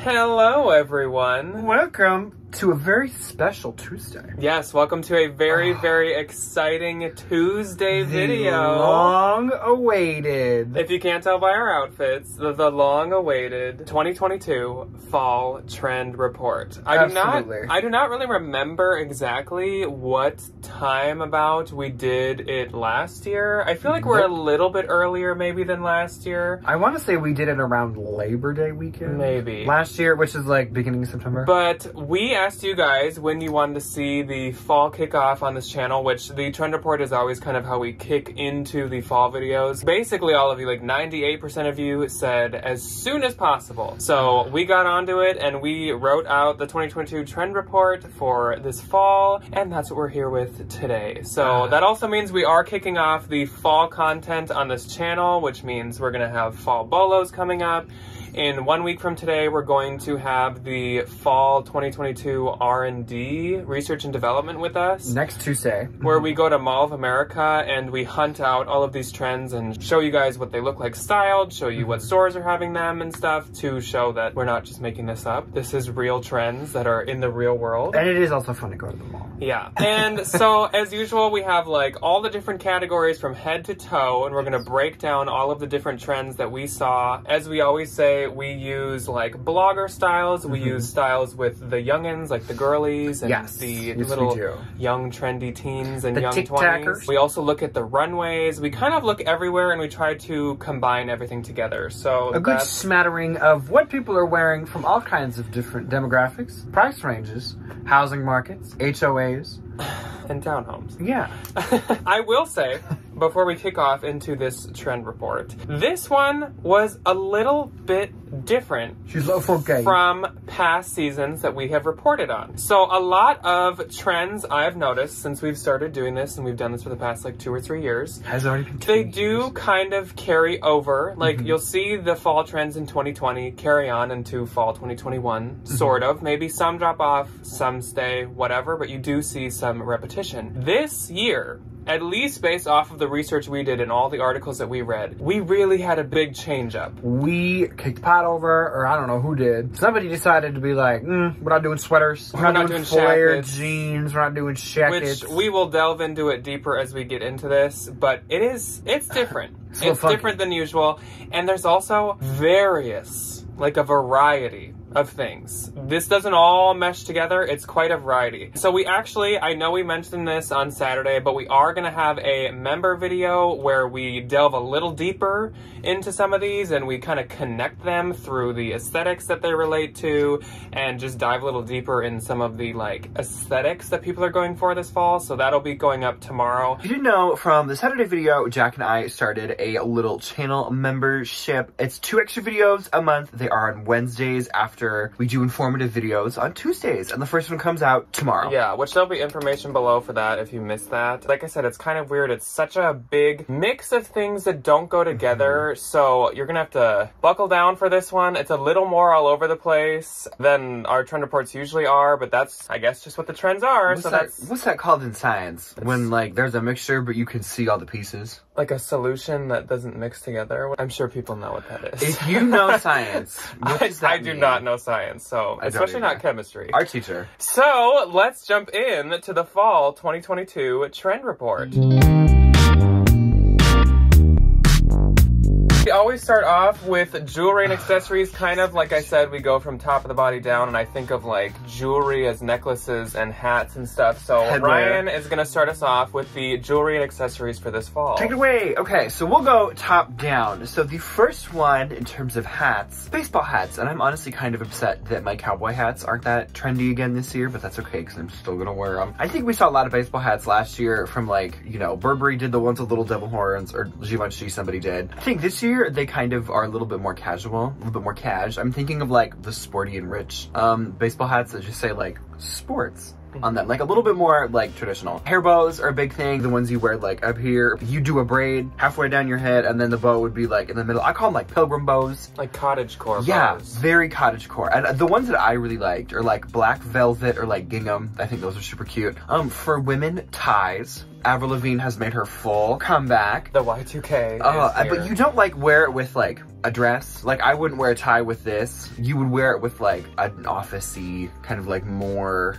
Hello, everyone. Welcome to a very special Tuesday. Yes, welcome to a very exciting Tuesday video. Long-awaited. If you can't tell by our outfits, the long-awaited 2022 Fall Trend Report. I do not really remember exactly what time about we did it last year. I feel like we're a little bit earlier maybe than last year. I want to say we did it around Labor Day weekend. Maybe. Last year, which is like beginning of September. But we asked you guys when you wanted to see the fall kickoff on this channel, which the trend report is always kind of how we kick into the fall videos. Basically all of you, like 98% of you, said as soon as possible. So we got onto it and we wrote out the 2022 trend report for this fall, and that's what we're here with today. So that also means we are kicking off the fall content on this channel, which means we're gonna have fall bolos coming up. In 1 week from today, we're going to have the Fall 2022 R&D, Research and Development, with us. Next Tuesday. Where we go to Mall of America and we hunt out all of these trends and show you guys what they look like styled, show you what stores are having them and stuff, to show that we're not just making this up. This is real trends that are in the real world. And it is also fun to go to the mall. Yeah. And so, as usual, we have like all the different categories from head to toe, and we're going to break down all of the different trends that we saw. As we always say, we use like blogger styles, we use styles with the youngins, like the girlies, and the little young trendy teens and young 20s. We also look at the runways. We kind of look everywhere and we try to combine everything together. So a good smattering of what people are wearing from all kinds of different demographics, price ranges, housing markets, HOAs. And townhomes. Yeah. I will say, before we kick off into this trend report, this one was a little bit different from past seasons that we have reported on. So a lot of trends I've noticed since we've started doing this, and we've done this for the past like 2 or 3 years, they do kind of carry over. Like you'll see the fall trends in 2020 carry on into fall 2021, sort of. Maybe some drop off, some stay, whatever, but you do see some repetition. This year, at least based off of the research we did and all the articles that we read, we really had a big change up. We kicked the pot over, or I don't know who did. Somebody decided to be like, we're not doing sweaters. We're not doing flare jeans. We're not doing jackets. Which we will delve into it deeper as we get into this, but it's different. It's different than usual. And there's also like a variety of things. This doesn't all mesh together. It's quite a variety. So we actually, I know we mentioned this on Saturday, but we are going to have a member video where we delve a little deeper into some of these and we kind of connect them through the aesthetics that they relate to, and just dive a little deeper in some of the like aesthetics that people are going for this fall. So that'll be going up tomorrow. You didn't know, from the Saturday video, Jack and I started a little channel membership. It's 2 extra videos a month. They are on Wednesdays after we do informative videos on Tuesdays, and the first one comes out tomorrow. Yeah, which there'll be information below for that if you missed that. Like I said, it's kind of weird. It's such a big mix of things that don't go together, so you're gonna have to buckle down for this one. It's a little more all over the place than our trend reports usually are, but that's, I guess, just what the trends are. What's that called in science? When like there's a mixture, but you can see all the pieces? Like a solution that doesn't mix together. I'm sure people know what that is. If you know science, what does that mean? I do not know science, so especially not chemistry. Our teacher. So let's jump in to the fall 2022 trend report. We always start off with jewelry and accessories. Kind of like I said, we go from top of the body down, and I think of like jewelry as necklaces and hats and stuff. So Ryan is going to start us off with the jewelry and accessories for this fall. Take it away. Okay, so we'll go top down. So the first one in terms of hats, baseball hats. And I'm honestly kind of upset that my cowboy hats aren't that trendy again this year, but that's okay because I'm still going to wear them. I think we saw a lot of baseball hats last year from like, you know, Burberry did the ones with little devil horns, or Givenchy somebody did. I think this year they kind of are a little bit more casual, a little bit more cash. I'm thinking of like the sporty and rich baseball hats that just say like sports on them, like a little bit more like traditional. Hair bows are a big thing, the ones you wear like up here. You do a braid halfway down your head and then the bow would be like in the middle. I call them like pilgrim bows. Like cottagecore bows. Yeah, very cottagecore. And the ones that I really liked are like black velvet or like gingham. I think those are super cute. For women, ties. Avril Lavigne has made her full comeback. The Y2K but you don't like wear it with like a dress. Like, I wouldn't wear a tie with this. You would wear it with like an office-y kind of like more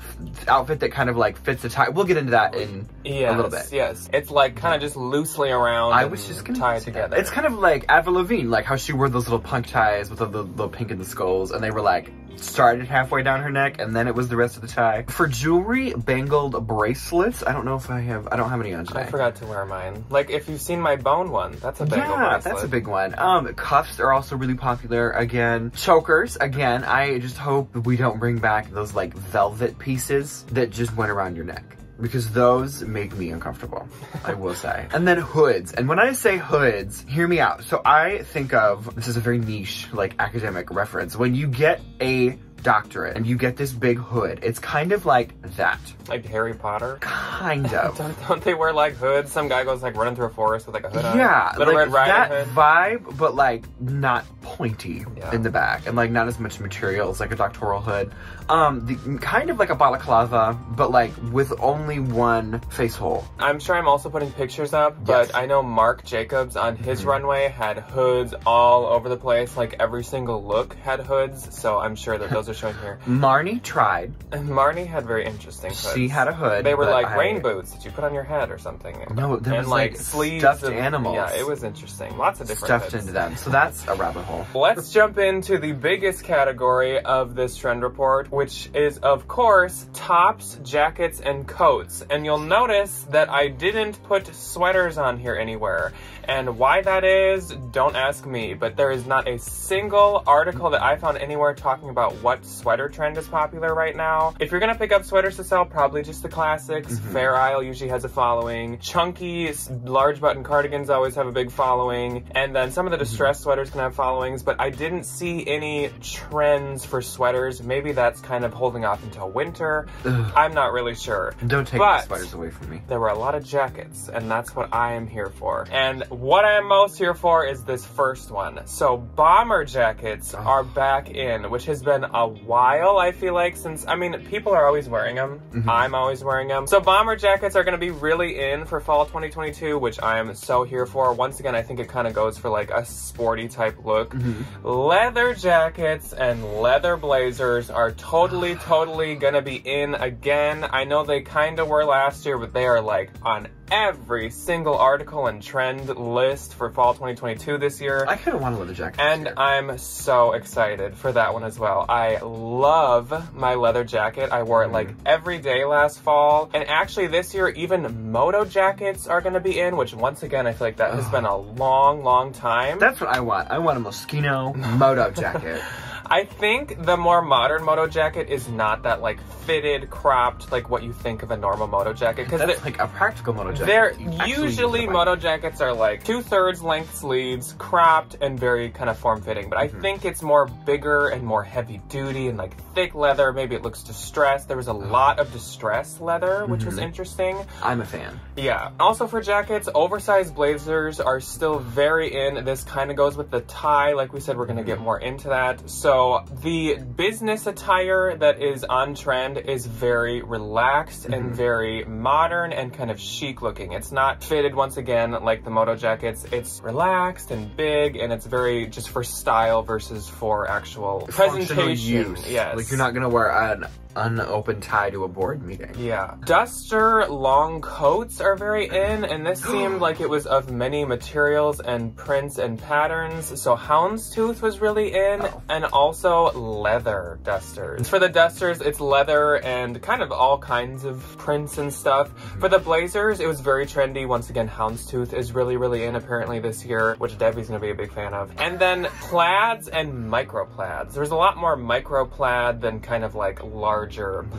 outfit that kind of like fits the tie. We'll get into that in a little bit. Yes, it's like kind of just loosely around. I was just gonna tie together. It's kind of like Avril Lavigne, like how she wore those little punk ties with the little pink in the skulls, and they were like started halfway down her neck, and then it was the rest of the tie. For jewelry, bangled bracelets. I don't know if I don't have any on today. I forgot to wear mine. Like, if you've seen my bone one, that's a bangle bracelet. That's a big one. Cuffs are also really popular again. Chokers, again, I just hope we don't bring back those like velvet pieces that just went around your neck, because those make me uncomfortable, I will say. And then hoods. And when I say hoods, hear me out. So I think of, this is a very niche, like academic reference. When you get a doctorate and you get this big hood, it's kind of like that. Like Harry Potter? Kind of. don't they wear like hoods? Some guy goes like running through a forest with like a hood on. Yeah, Little like Red Riding that Hood. vibe, but like not pointy in the back, and like not as much material as like a doctoral hood. Kind of like a balaclava, but like with only one face hole. I'm sure I'm also putting pictures up, but I know Marc Jacobs on his runway had hoods all over the place. Like every single look had hoods, so I'm sure that those are showing here. Marnie tried. And Marnie had very interesting hoods. She had a hood. They were like rain boots that you put on your head or something. No, there was like sleeves stuffed animals. Yeah, it was interesting. Lots of different stuffed hoods. into them. So that's a rabbit hole. Let's jump into the biggest category of this trend report, which is, of course, tops, jackets, and coats. And you'll notice that I didn't put sweaters on here anywhere. And why that is, don't ask me, but there is not a single article that I found anywhere talking about what sweater trend is popular right now. If you're gonna pick up sweaters to sell, probably just the classics. Fair Isle usually has a following. Chunky, large button cardigans always have a big following. And then some of the distressed sweaters can have followings, but I didn't see any trends for sweaters. Maybe that's kind of holding off until winter. I'm not really sure. Don't take the sweaters away from me. There were a lot of jackets, and that's what I am here for. And what I am most here for is this first one. So bomber jackets are back in, which has been a while, I feel like, since, I mean, people are always wearing them. I'm always wearing them. So bomber jackets are going to be really in for fall 2022, which I am so here for. Once again, I think it kind of goes for like a sporty type look. Leather jackets and leather blazers are totally going to be in again. I know they kind of were last year, but they are like on every single article and trend list for fall 2022 this year. I kind of want a leather jacket. And I'm so excited for that one as well. I love my leather jacket. I wore it like every day last fall. And actually this year, even moto jackets are going to be in, which once again, I feel like that has been a long time. That's what I want. I want a Moschino moto jacket. I think the more modern moto jacket is not that like fitted, cropped, like what you think of a normal moto jacket. Because that's like a practical moto jacket. They're usually moto jackets are like 2/3 length sleeves, cropped and very kind of form fitting. But I think it's more bigger and more heavy duty and like thick leather. Maybe it looks distressed. There was a lot of distressed leather, which was interesting. I'm a fan. Yeah. Also for jackets, oversized blazers are still very in. This kind of goes with the tie. Like we said, we're going to get more into that. So the business attire that is on trend is very relaxed and very modern and kind of chic looking. It's not fitted once again like the moto jackets. It's relaxed and big, and it's very just for style versus for actual presentation. Yes. Like you're not gonna wear an unopened tie to a board meeting. Yeah. Duster long coats are very in, and this seemed like it was of many materials and prints and patterns. So houndstooth was really in, and also leather dusters. For the dusters, it's leather and kind of all kinds of prints and stuff. For the blazers, it was very trendy. Once again, houndstooth is really in apparently this year, which Debbie's gonna be a big fan of. And then plaids and micro plaids. There's a lot more micro plaid than kind of like larger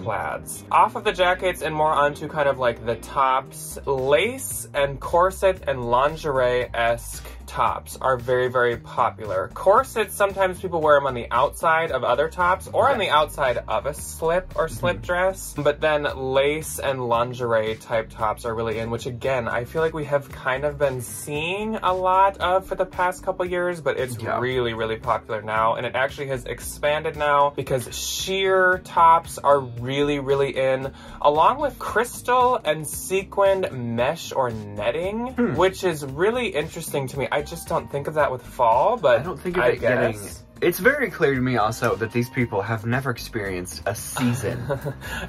plaids. Off of the jackets and more onto kind of like the tops, lace and corset and lingerie-esque tops are very popular. Corsets, sometimes people wear them on the outside of other tops or on the outside of a slip or slip dress, but then lace and lingerie type tops are really in, which again, I feel like we have kind of been seeing a lot of for the past couple years, but it's really popular now, and it actually has expanded now because sheer tops tops are really, really in, along with crystal and sequined mesh or netting, which is really interesting to me. I just don't think of that with fall, but I don't think of it getting... It's very clear to me also that these people have never experienced a season.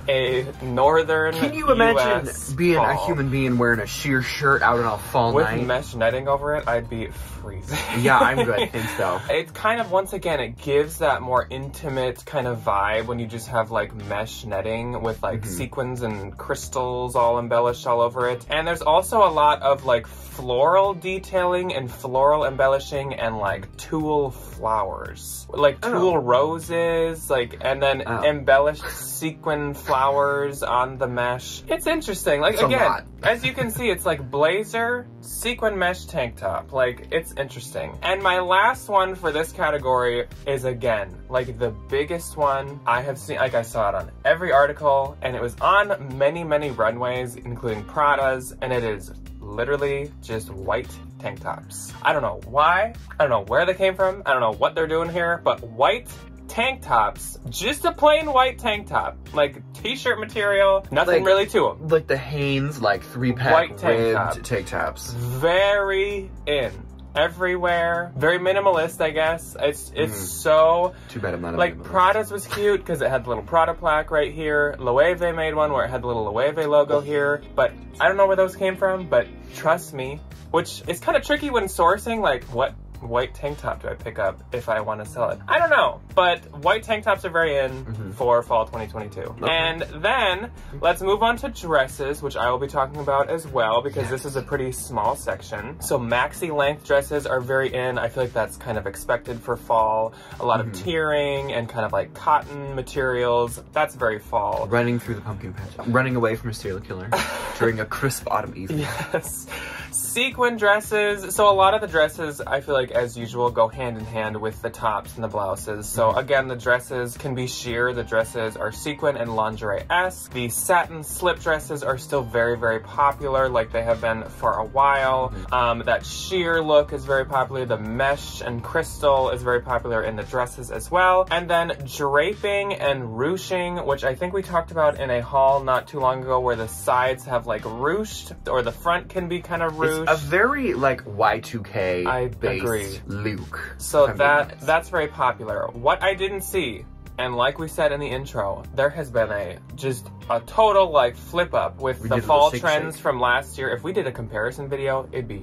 A northern Can you imagine US being fall. a human being wearing a sheer shirt out on a fall night? With mesh netting over it, I'd be freezing. Yeah, I'm good. I think so. It kind of, once again, it gives that more intimate kind of vibe when you just have like mesh netting with like sequins and crystals all embellished all over it. And there's also a lot of like floral detailing and floral embellishing and like tulle flowers. Like tulle roses, like, and then embellished sequin flowers on the mesh. It's interesting. Like, again, as you can see, it's like blazer, sequin mesh tank top. Like, it's interesting. And my last one for this category is, again, like the biggest one I have seen. Like, I saw it on every article, and it was on many, many runways, including Prada's, and it is literally just white tank tops. I don't know why, I don't know where they came from, I don't know what they're doing here, but white tank tops, just a plain white tank top, like t-shirt material, nothing like, really to them. Like the Hanes, like 3-pack white ribbed tank tops. Very in. Everywhere. Very minimalist, I guess. It's so... Too bad I'm not a like, minimalist. Prada's was cute because it had the little Prada plaque right here. Loewe made one where it had the little Loewe logo here. But I don't know where those came from, but trust me, which is kind of tricky when sourcing, like, what white tank top do I pick up if I want to sell it? I don't know, but white tank tops are very in for fall 2022. Okay. And then let's move on to dresses, which I will be talking about as well because this is a pretty small section. So maxi length dresses are very in. I feel like that's kind of expected for fall. A lot of tiering and kind of like cotton materials. That's very fall. Running through the pumpkin patch. Running away from a serial killer during a crisp autumn evening. Yes. Sequin dresses. So a lot of the dresses, I feel like, as usual, go hand in hand with the tops and the blouses. So again, the dresses can be sheer. The dresses are sequin and lingerie-esque. The satin slip dresses are still very, very popular, like they have been for a while. That sheer look is very popular. The mesh and crystal is very popular in the dresses as well. And then draping and ruching, which I think we talked about in a haul not too long ago, where the sides have like ruched, or the front can be kind of ruched. It's a very like Y2K based look. So that's very popular. What I didn't see, and like we said in the intro, there has been just a total like flip up with the fall trends from last year. If we did a comparison video, it'd be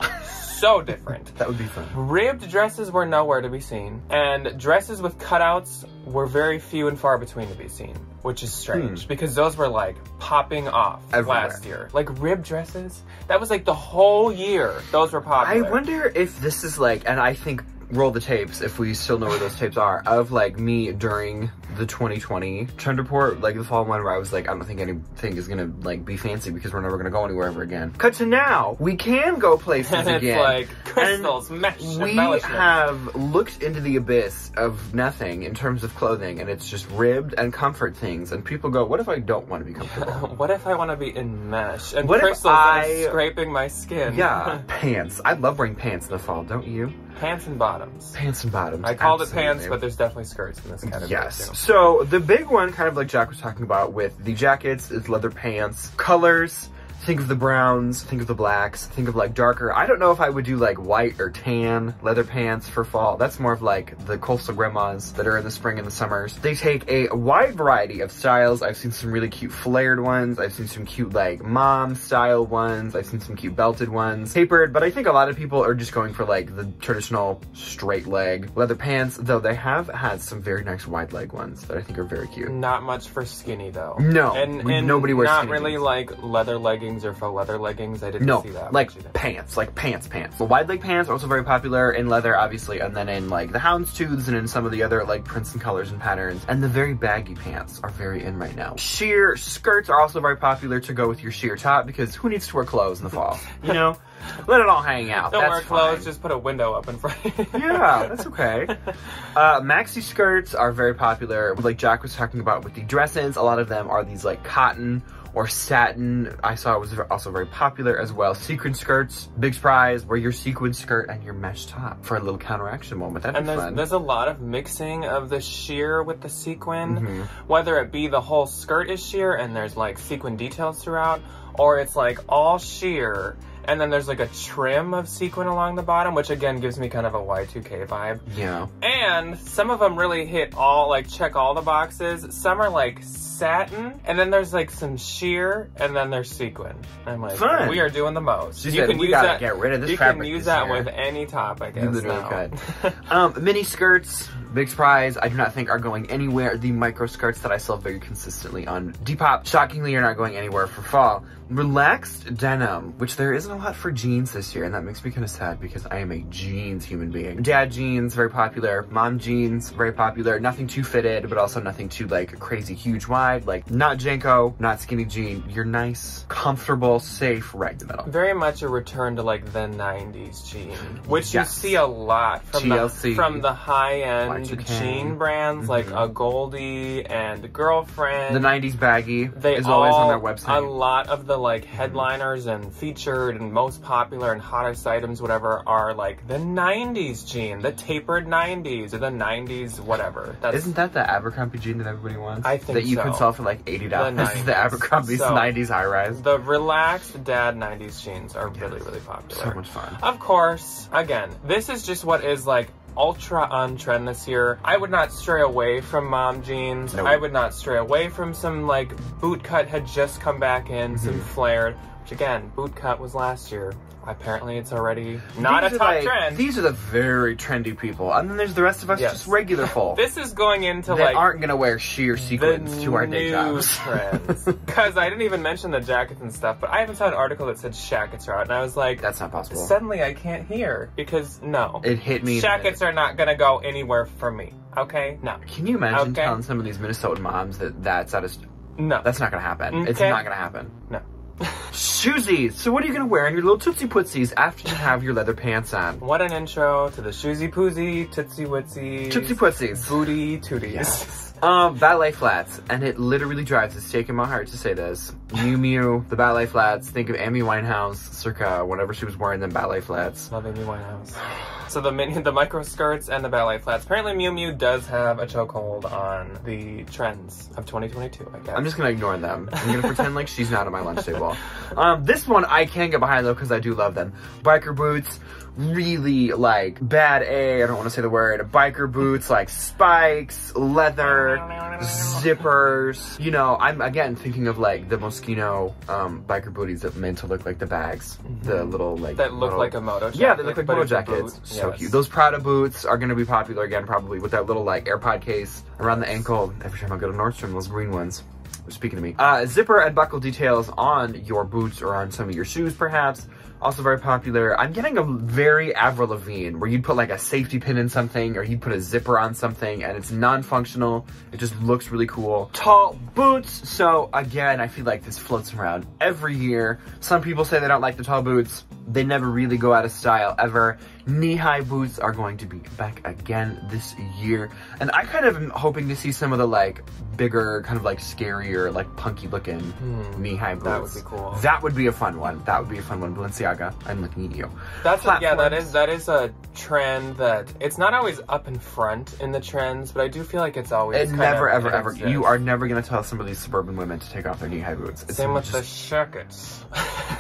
so different. That would be fun. Ribbed dresses were nowhere to be seen, and dresses with cutouts were very few and far between to be seen, which is strange because those were like popping off last year. Like ribbed dresses, that was like the whole year those were popular. I wonder if this is like, and I think roll the tapes if we still know where those tapes are, of like me during the 2020 trend report, like the fall one where I was like, I don't think anything is gonna like be fancy because we're never gonna go anywhere ever again. Cut to now, we can go places and again. It's like crystals, mesh, we have looked into the abyss of nothing in terms of clothing, and it's just ribbed and comfort things, and people go, what if I don't want to be comfortable? What if I want to be in mesh and what crystals that are scraping my skin? Yeah, pants. I love wearing pants in the fall, don't you? Pants and bottoms. Pants and bottoms. I called it pants, but there's definitely skirts in this category. Yes. Too. So the big one, kind of like Jack was talking about with the jackets, is leather pants. Colors. Think of the browns, think of the blacks, think of like darker. I don't know if I would do like white or tan leather pants for fall. That's more of like the coastal grandmas that are in the spring and the summers. They take a wide variety of styles. I've seen some really cute flared ones. I've seen some cute like mom style ones. I've seen some cute belted ones. Tapered, but I think a lot of people are just going for like the traditional straight leg leather pants, though they have had some very nice wide leg ones that I think are very cute. Not much for skinny though. No, and nobody wears not skinny really jeans. Like leather leggings or faux leather leggings. I didn't see that. Like pants, like pants. The wide leg pants are also very popular in leather, obviously, and then in like the houndstooths and in some of the other like prints and colors and patterns. And the very baggy pants are very in right now. Sheer skirts are also very popular to go with your sheer top because who needs to wear clothes in the fall? You know? Let it all hang out. Don't wear clothes, just put a window up in front. Yeah, that's okay. Maxi skirts are very popular. Like Jack was talking about with the dresses, a lot of them are these like cotton or satin. I saw it was also very popular as well. Sequin skirts, big surprise, wear your sequin skirt and your mesh top for a little counteraction moment. That'd be fun. There's a lot of mixing of the sheer with the sequin, whether it be the whole skirt is sheer and there's like sequin details throughout, or it's like all sheer and then there's like a trim of sequin along the bottom, which again gives me kind of a Y2K vibe. Yeah. And some of them really hit all, like check all the boxes. Some are like satin, and then there's like some sheer, and then there's sequin. I'm like, fun. We are doing the most. You can use that. Get rid of this fabric. You can use that with any top, I guess. You literally could. Mini skirts, big surprise. I do not think are going anywhere. The micro skirts that I sell very consistently on Depop, shockingly, are not going anywhere for fall. Relaxed denim, which there isn't a lot for jeans this year, and that makes me kind of sad because I am a jeans human being. Dad jeans, very popular. Mom jeans, very popular. Nothing too fitted, but also nothing too like crazy huge wide. Like not Janko, not skinny jean. You're nice, comfortable, safe, right in the middle. Very much a return to like the 90s jean, which you see a lot from the high-end jean brands like a Goldie and Girlfriend. The 90s baggy is always on their website. A lot of the like headliners and featured and most popular and hottest items, whatever, are like the 90s jean, the tapered 90s or the 90s whatever. Isn't that the Abercrombie jean that everybody wants? I think so. That you can sell for like $80. This is the Abercrombie's 90s high-rise. The relaxed dad 90s jeans are really, really popular. So much fun. Of course, again, this is just what is like ultra on trend this year. I would not stray away from mom jeans. Nope. I would not stray away from some like boot cut had just come back in, some flared, which again, boot cut was last year. Apparently it's already not a top trend. These are the very trendy people. And then there's the rest of us just regular folk. This is going into that aren't gonna wear sheer sequins to our day jobs. Trends. Because I didn't even mention the jackets and stuff, but I even saw an article that said shackets are out, and I was like, that's not possible. Suddenly I can't hear because no. It hit me. Shackets are not gonna go anywhere for me. Okay? No. Can you imagine telling some of these Minnesotan moms that that's not gonna happen? Okay. It's not gonna happen. No. Shoesies. So what are you gonna wear in your little Tootsie Pootsies after you have your leather pants on? What an intro to the Shoesy Poosie, Tootsie Wootsies, Tootsie Pootsies, Booty Tooties. Yes. Ballet flats, and it literally drives a stake in my heart to say this. Miu Miu, the ballet flats. Think of Amy Winehouse, circa whenever she was wearing them ballet flats. Love Amy Winehouse. So the micro skirts and the ballet flats. Apparently Miu Miu does have a chokehold on the trends of 2022, I guess. I'm just gonna ignore them. I'm gonna pretend like she's not on my lunch table. This one I can get behind though, because I do love them. Biker boots, really like bad I don't want to say the word. Biker boots, like spikes, leather, zippers. You know, I'm again thinking of like the Moschino biker booties that meant to look like the bags. The little like that look like a moto jacket. Yeah, they look like moto jackets. So cute. Those Prada boots are gonna be popular again, probably with that little like AirPod case around the ankle. Every time I go to Nordstrom, those green ones. Speaking to me. Zipper and buckle details on your boots or on some of your shoes, perhaps. Also very popular. I'm getting a very Avril Lavigne, where you'd put like a safety pin in something, or you'd put a zipper on something, and it's non-functional. It just looks really cool. Tall boots. So again, I feel like this floats around every year. Some people say they don't like the tall boots. They never really go out of style ever. Knee-high boots are going to be back again this year. And I kind of am hoping to see some of the like bigger, kind of like scarier, like punky looking knee-high boots. That would be cool. That would be a fun one. That would be a fun one. Balenciaga, I'm looking at you. That is a trend that it's not always up in front in the trends, but I do feel like it's always ever. You are never gonna tell some of these suburban women to take off their knee-high boots. Same with the shackets.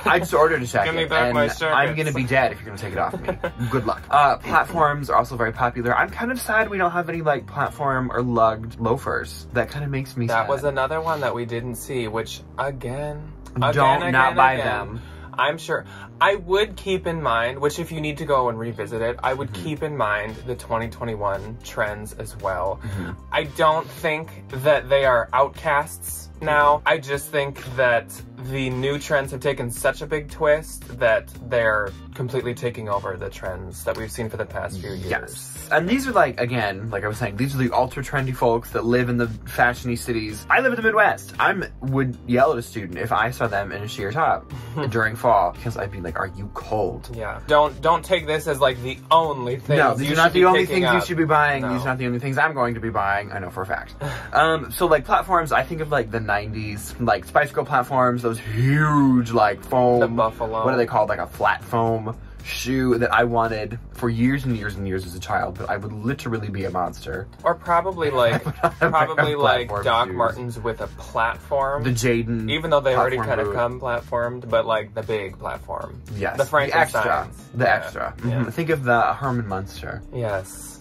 I just ordered a jacket. Give me back my shackets. I'm gonna be dead if you're gonna take it off me. Good luck. Platforms are also very popular. I'm kind of sad we don't have any like platform or lugged loafers. That kind of makes me sad. That was another one that we didn't see, which again, buy them. I'm sure I would keep in mind, which if you need to go and revisit it, I would keep in mind the 2021 trends as well. I don't think that they are outcasts now. I just think that the new trends have taken such a big twist that they're completely taking over the trends that we've seen for the past few years. Yes. And these are like, again, like I was saying, these are the ultra trendy folks that live in the fashiony cities. I live in the Midwest. I would yell at a student if I saw them in a sheer top during fall, because I'd be like, are you cold? Yeah. Don't take this as like the only thing. No, these are not the only things you should be buying. No. These are not the only things I'm going to be buying. I know for a fact. So like platforms, I think of like the 90s, like Spice Girl platforms, those huge like foam. The buffalo. What are they called? Like a flat foam shoe that I wanted for years and years and years as a child, but I would literally be a monster. Or probably like Doc shoes. Martens with a platform. The Jaden. Even though they already kind of boot. come platformed, but like the big platform. Yes. The Frankensteins. The extra. Yeah. Think of the Herman Munster. Yes.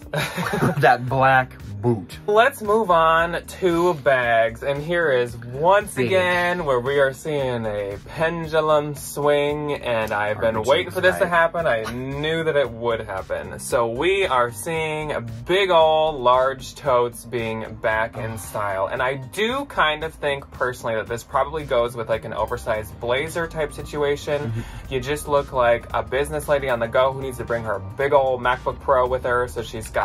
That black boot. Let's move on to bags, and here is once again where we are seeing a pendulum swing, and I've been waiting for this to happen. I knew that it would happen. So we are seeing big ol' large totes being back in style, and I do kind of think personally that this probably goes with like an oversized blazer type situation. You just look like a business lady on the go who needs to bring her big ol' MacBook Pro with her, so she's got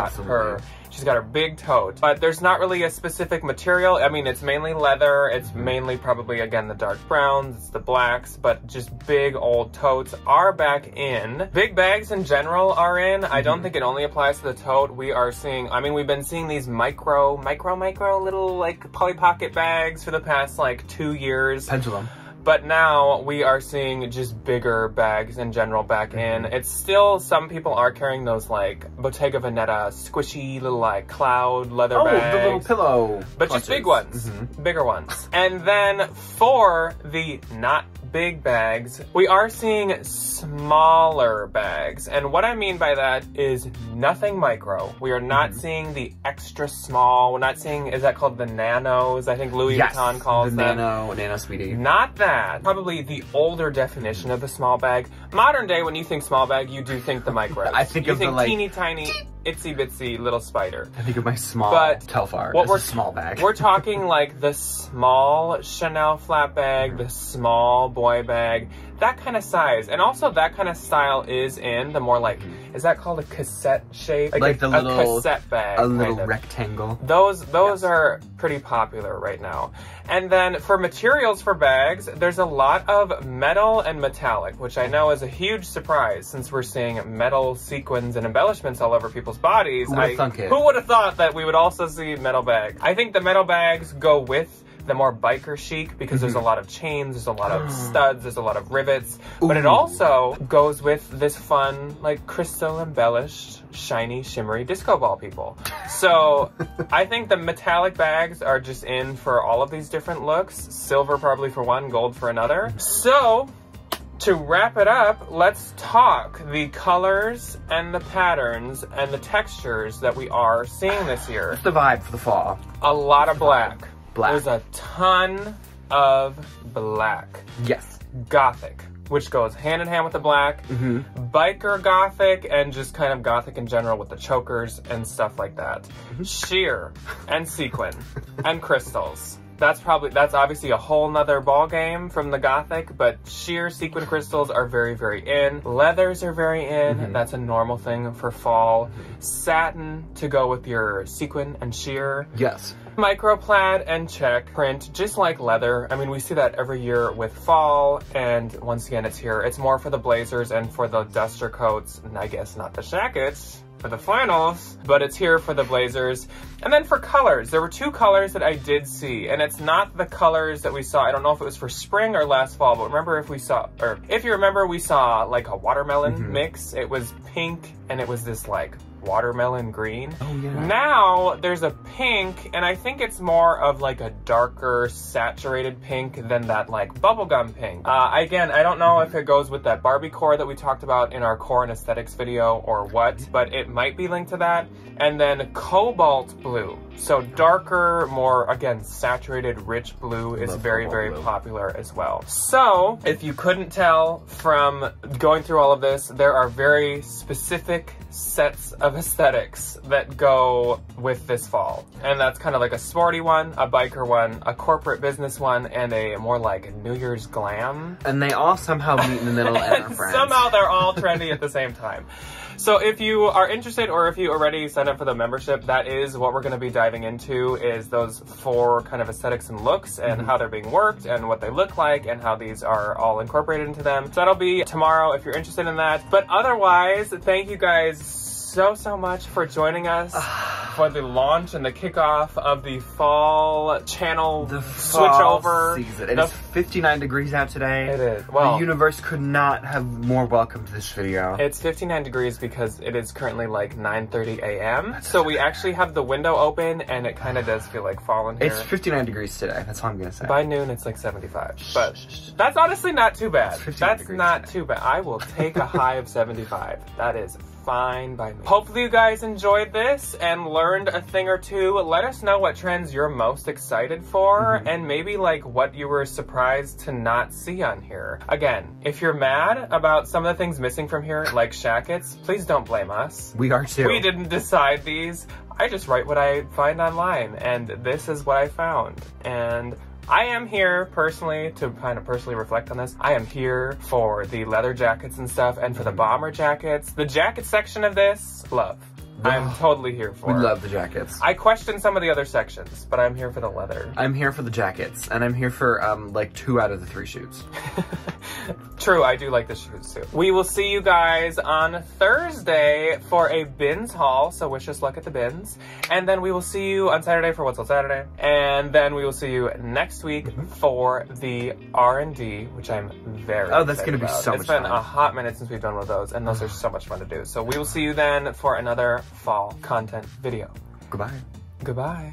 she's got her big tote, but there's not really a specific material. I mean, it's mainly leather. It's mainly probably, again, the dark browns, it's the blacks, but just big old totes are back in. Big bags in general are in. I don't think it only applies to the tote. We are seeing, I mean, we've been seeing these micro little like Polly Pocket bags for the past like 2 years. Pendulum. But now we are seeing just bigger bags in general back in. It's still, some people are carrying those like Bottega Veneta squishy little like cloud leather bags. The little pillow But clutches. just big ones, bigger ones. And then for the not big bags, we are seeing smaller bags. And what I mean by that is nothing micro. We are not seeing the extra small. We're not seeing, is that called the nanos? I think Louis Vuitton calls them. Nano Sweetie. Not that. Probably the older definition of the small bag. Modern day, when you think small bag, you do think the micro. I think you of think the like teeny tiny, itsy bitsy little spider. I think of my small Telfar. What we're small bag. We're talking like the small Chanel flat bag, the small boy bag, that kind of size. And also that kind of style is in the more like, is that called a cassette shape? Like the little cassette bag. A little rectangle. Those are pretty popular right now. And then for materials for bags, there's a lot of metal and metallic, which I know is a huge surprise since we're seeing metal sequins and embellishments all over people's bodies. Who would have thunk it? Who would have thought that we would also see metal bags? I think the metal bags go with the more biker chic because there's a lot of chains, there's a lot of studs, there's a lot of rivets, but it also goes with this fun, like crystal embellished, shiny, shimmery disco ball people. So I think the metallic bags are just in for all of these different looks. Silver probably for one, gold for another. So to wrap it up, let's talk the colors and the patterns and the textures that we are seeing this year. What's the vibe for the fall? A lot of black. Black. There's a ton of black. Yes. Gothic, which goes hand in hand with the black. Biker gothic and just kind of gothic in general with the chokers and stuff like that. Sheer and sequin and crystals. That's obviously a whole nother ball game from the gothic, but sheer sequin crystals are very, very in. Leathers are very in. That's a normal thing for fall. Satin to go with your sequin and sheer. Yes. Micro plaid and check print, just like leather. I mean, we see that every year with fall, and once again, it's here. It's more for the blazers and for the duster coats, and I guess not the jackets, for the flannels, but it's here for the blazers. And then for colors, there were 2 colors that I did see, and it's not the colors that we saw. I don't know if it was for spring or last fall, but remember if you remember, we saw like a watermelon mix. It was pink and it was this like watermelon green. Oh yeah. Now there's a pink, and I think it's more of like a darker saturated pink than that like bubblegum pink. Again, I don't know if it goes with that Barbie core that we talked about in our core and aesthetics video or what, but it might be linked to that. And then cobalt blue. So darker, more, again, saturated, rich blue is very, very popular as well. So if you couldn't tell from going through all of this, there are very specific sets of of aesthetics that go with this fall. And that's kind of like a sporty one, a biker one, a corporate business one, and a more like New Year's glam. And they all somehow meet in the middle and are friends. Somehow they're all trendy at the same time. So if you are interested, or if you already signed up for the membership, that is what we're going to be diving into, is those 4 kind of aesthetics and looks, and how they're being worked, and what they look like, and how these are all incorporated into them. So that'll be tomorrow if you're interested in that. But otherwise, thank you guys so much for joining us for the launch and the kickoff of the fall channel switchover season. It is 59 degrees out today. It is. Well, the universe could not have more welcomed this video. It's 59 degrees because it is currently like 9:30 a.m. So we actually have the window open, and it kind of does feel like fall in here. It's 59 degrees today. That's all I'm gonna say. By noon, it's like 75. But that's honestly not too bad. That's not too bad. I will take a high of 75. That is fine by me. Hopefully you guys enjoyed this and learned a thing or two. Let us know what trends you're most excited for, and maybe like what you were surprised to not see on here. Again, if you're mad about some of the things missing from here, like shackets, please don't blame us. We are too. We didn't decide these. I just write what I find online, and this is what I found. And I am here personally to kind of personally reflect on this. I am here for the leather jackets and stuff, and for the bomber jackets. The jacket section of this, love. I'm totally here for. We love the jackets. I question some of the other sections, but I'm here for the leather. I'm here for the jackets, and I'm here for like 2 out of the 3 shoots. True, I do like the shoes too. We will see you guys on Thursday for a bins haul, so wish us luck at the bins. And then we will see you on Saturday for What's on Saturday. And then we will see you next week for the R&D, which I'm very excited that's gonna be so much fun. It's been a hot minute since we've done one of those, and those are so much fun to do. So we will see you then for another fall content video. Goodbye. Goodbye.